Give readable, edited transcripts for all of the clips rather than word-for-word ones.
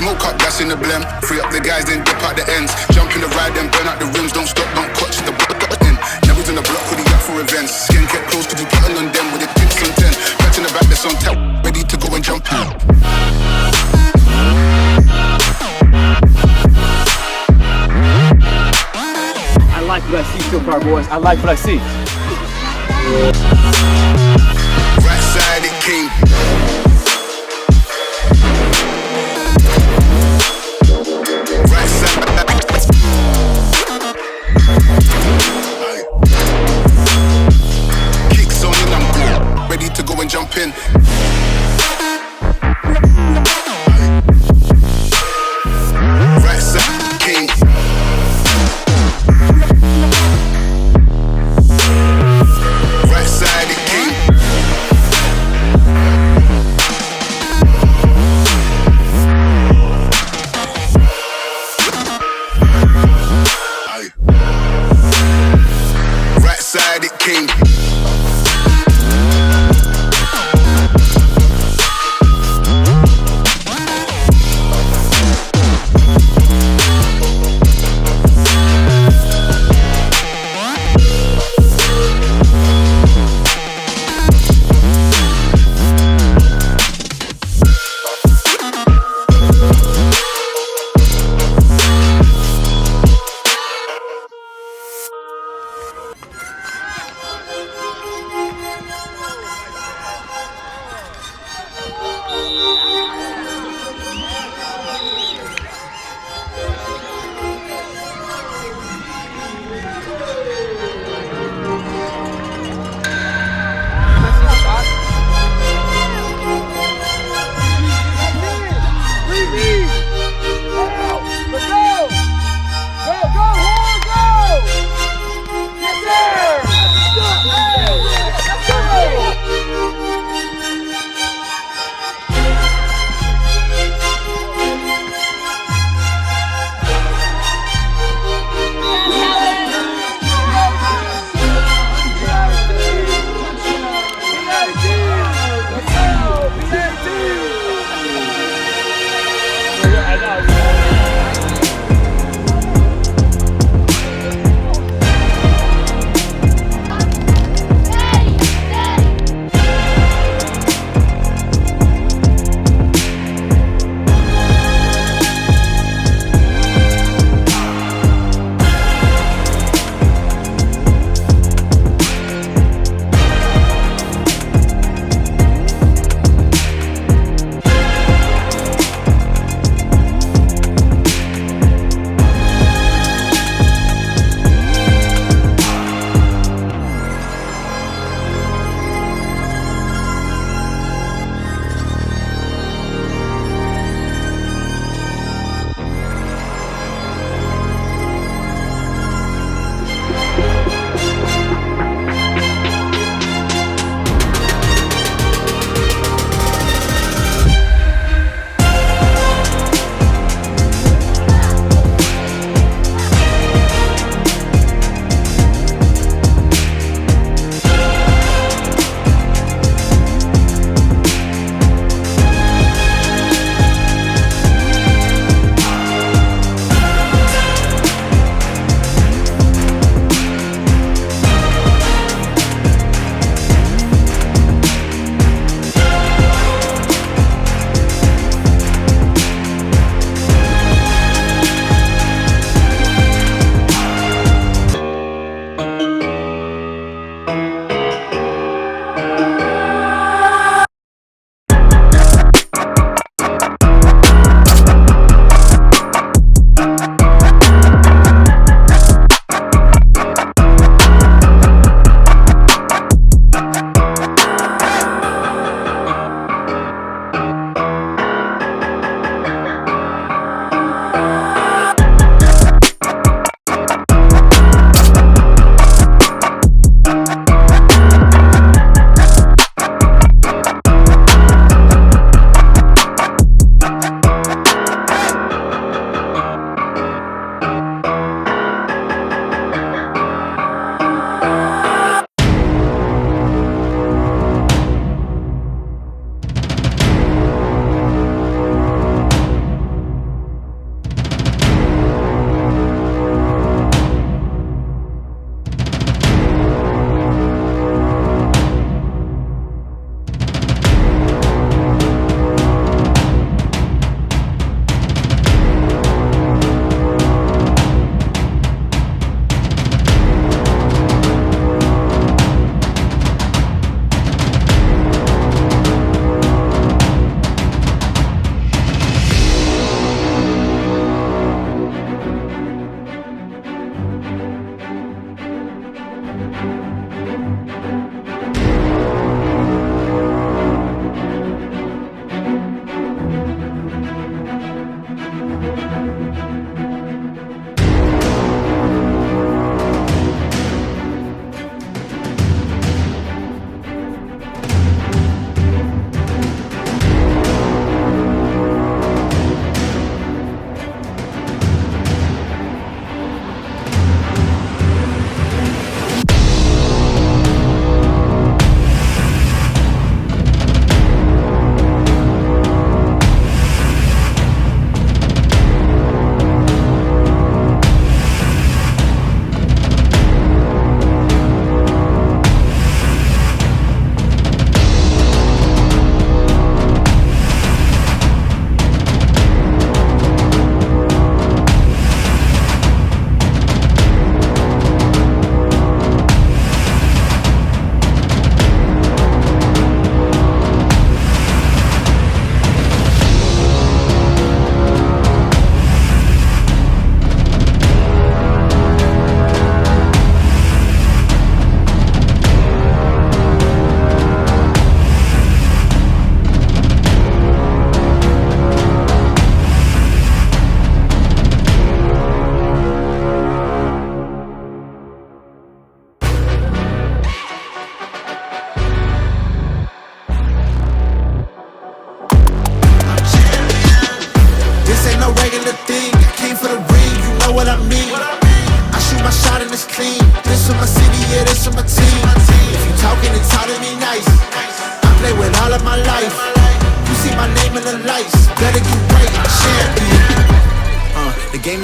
Smoke up, gas in the blem. Free up the guys, then dip out the ends. Jump in the ride, then burn out the rims. Don't stop, don't clutch the button. Never in the block with the yacht for events. Skin kept close, cause we plotting on them with the tips on 10. Back in the back, that's on tap. Ready to go and jump out. I like what I see so far, boys. I like what I see. Right side, it came. Right side. Kicks on and I'm good. Ready to go and jump in. Right side, came. Right side, it came.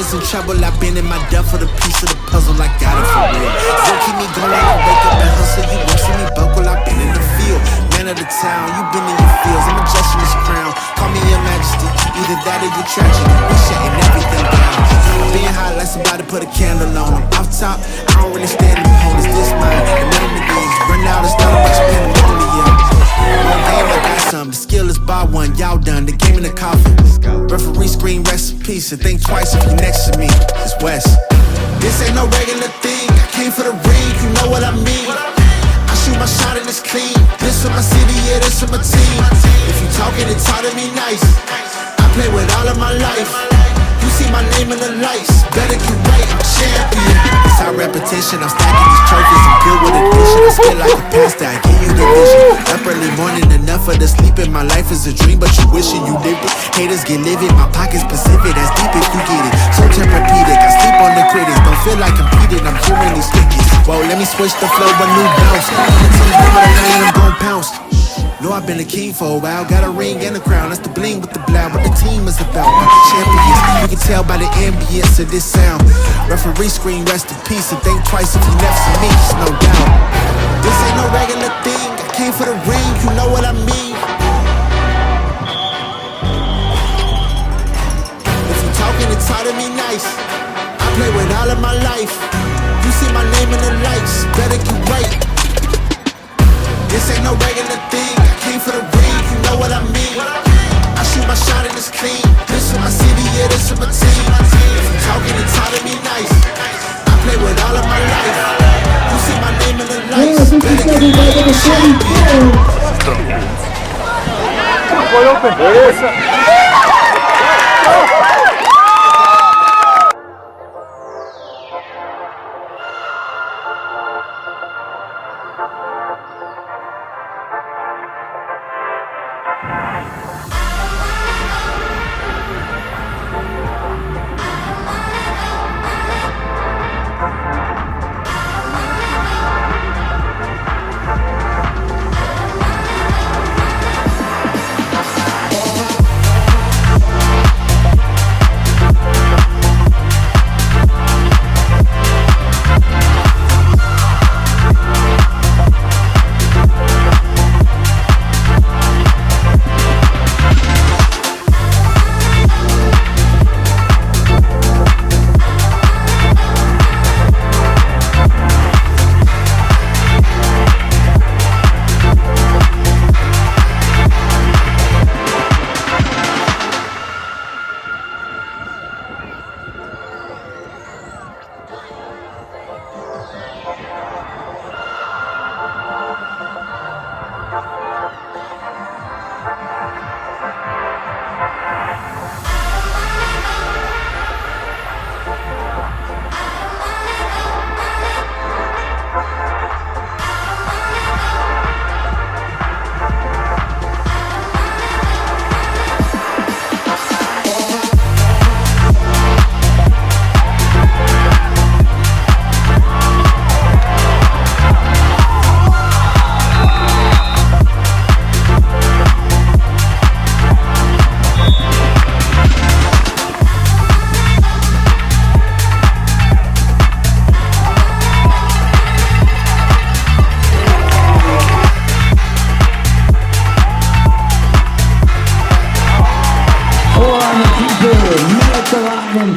is in trouble. I've been in my death for the piece of the puzzle. I got it for real. So keep me going. I wake up and hustle. You won't see me buckle. I've been in the field, man of the town. You been in your fields. I'm adjusting this crown. Call me your majesty. Either that or your tragedy. We shutting everything down. Being hot like somebody put a candle on. Off top, I don't really stand in the hole. Is this mine? The melodies run out and start a bunch of pandemonium. No game, I got some. The skill is bar one. Y'all done. The game in the coffin. Referee scream rest in peace. And think twice if you next to me. It's West. This ain't no regular thing. I came for the ring. You know what I mean. I shoot my shot and it's clean. This for my city, yeah, this for my team. If you talking, it's hard to be nice. I play with all of my life. You see my name in the lights. Better get right, I'm champion. It's our repetition, I'm stacking these trophies. I'm good with addition, I spit like a pastor, I give you the vision. Up early morning, enough of the sleeping. My life is a dream, but you wishing you lived it. Haters get livid, my pocket's Pacific. That's deep if you get it. So therapeutic, I sleep on the critics. Don't feel like competing, I'm hearing these stickies. Whoa, let me switch the flow, a new bounce. I'm gon' pounce. Know I've been a king for a while. Got a ring and a crown, that's the bling with the blow. What the team is about, my champions. You can tell by the ambience of this sound. Referee scream rest in peace and think twice if you next to me, it's no doubt. This ain't no regular thing. I came for the ring, you know what I mean. If you talking, it's hard to be nice. I play with all of my life. You see my name in the lights, better get right. This ain't no regular thing. I came for the ring, you know what I mean. I shoot my shot and it's clean. This for my city, yeah, this for my team. If you talking, it's hard to be nice. I play with all of my life. You see my name in the lights. Better get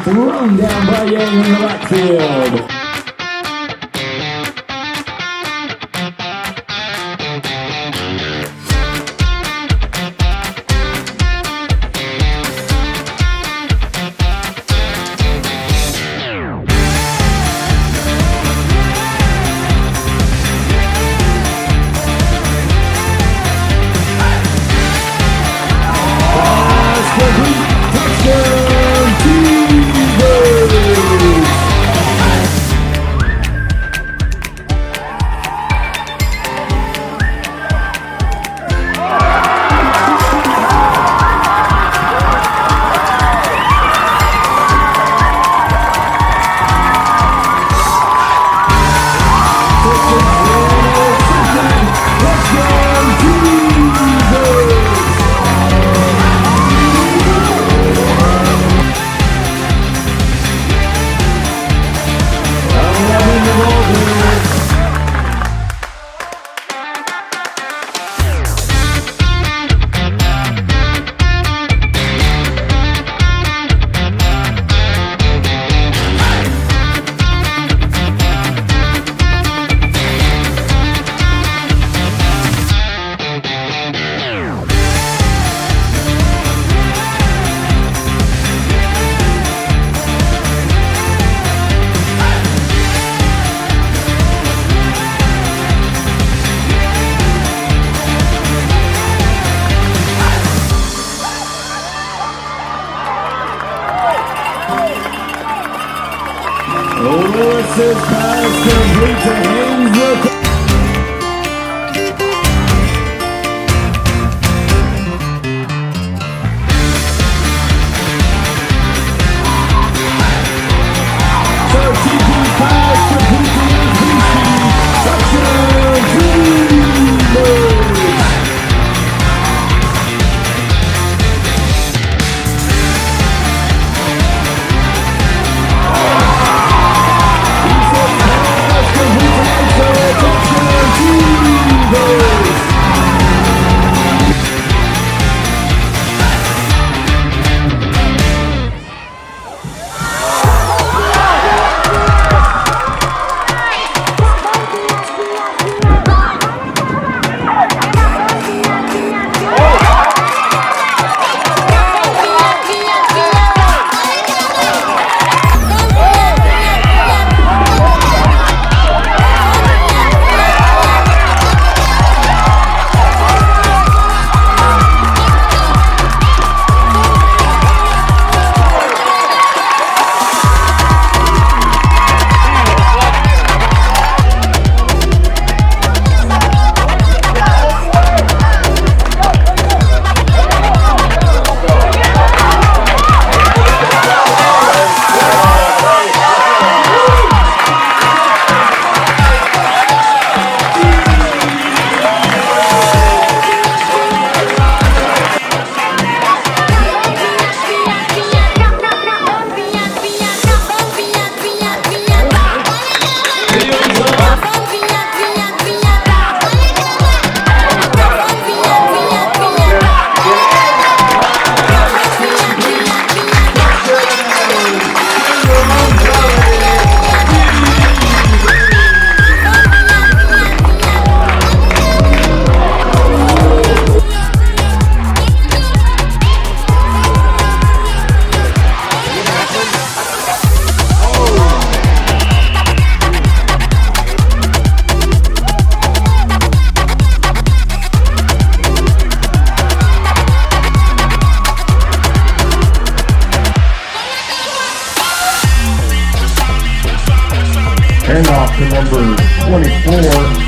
Thrown down by Yang in the backfield. Lewis's pass complete to Haynes. Handoff to number 24.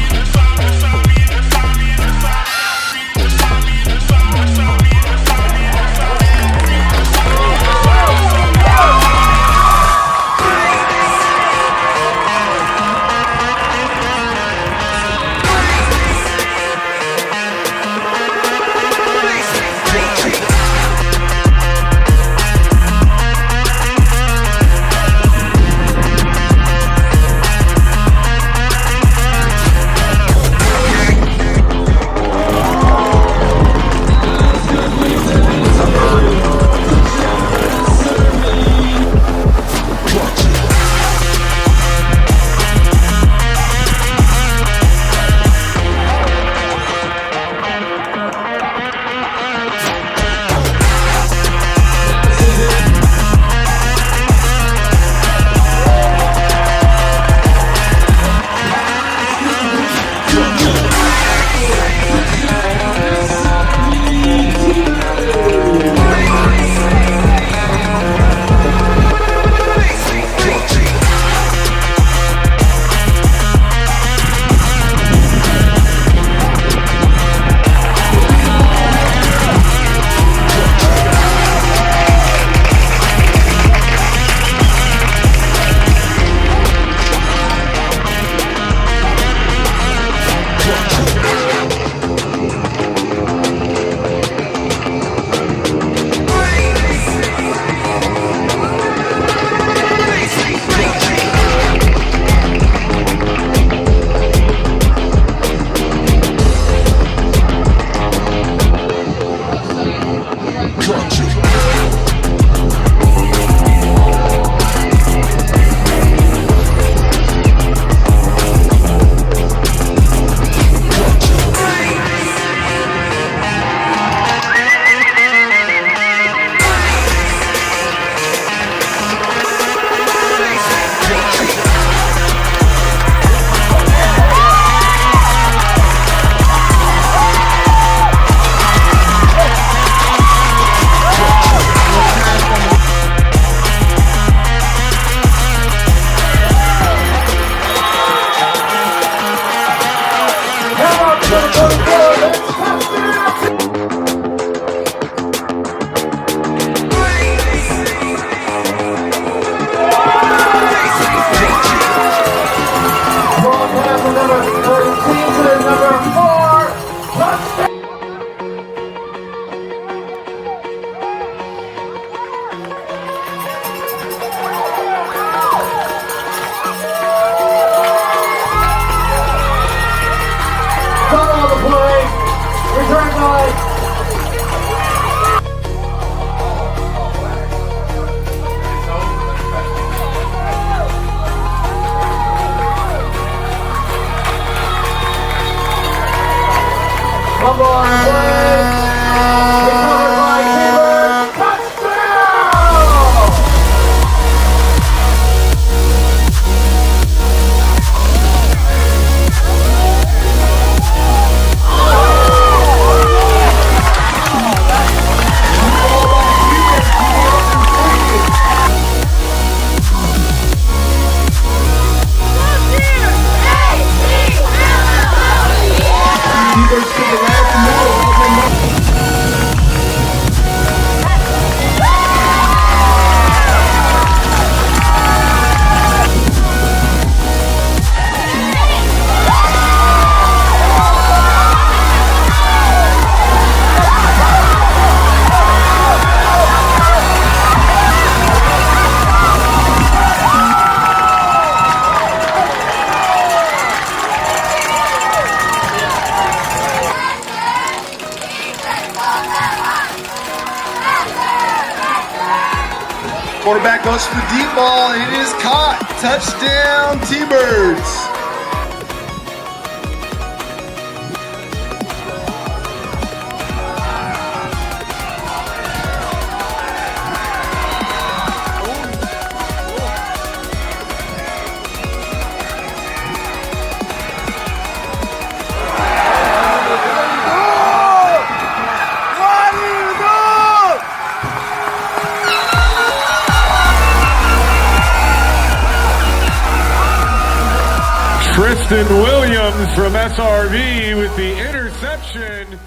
Come on, boys. Recovered by T-Bird. Touchdown! Quarterback goes for the deep ball, and it is caught. Touchdown, T-Birds. Tristan Williams from SRV with the interception.